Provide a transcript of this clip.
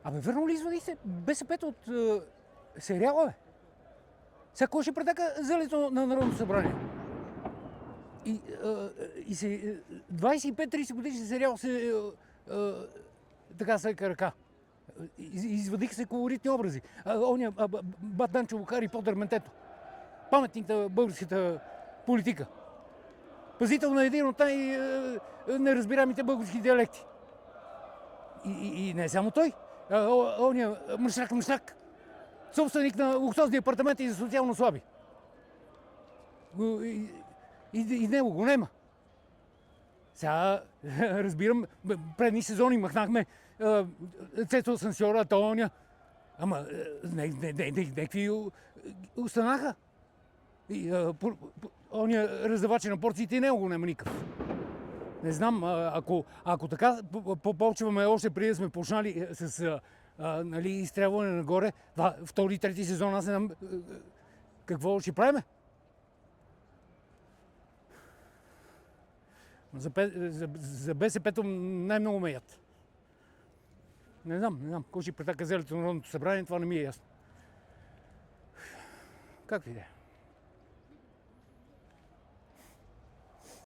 Абе, верно ли извадихте БСП-то от сериала, бе? Сега кой ще претака зелето на Народното събрание? И 25-30 годишен сериал се така сека ръка. Извадиха се колоритни образи. Оня Бат Данчо Хари Потър Ментето. Паметник на българската политика. Пазител на един от най-неразбираемите български диалекти. И не само той. Оня Мъшак. Собственик на луксозни апартаменти за социално слаби. И него го нема. Сега разбирам, предни сезони махнахме Цецо Сансьора, Тоня. Ама някакви останаха. Оня раздавача на порциите и него го няма никакъв. Не знам, ако така почваме още преди да сме почнали с изстрелване нагоре, втори и трети сезон, аз не знам какво ще правиме. За БСП-то най-много ме яд. Не знам. Кой ще претака зелето на Народното събрание, това не ми е ясно. Както и да е.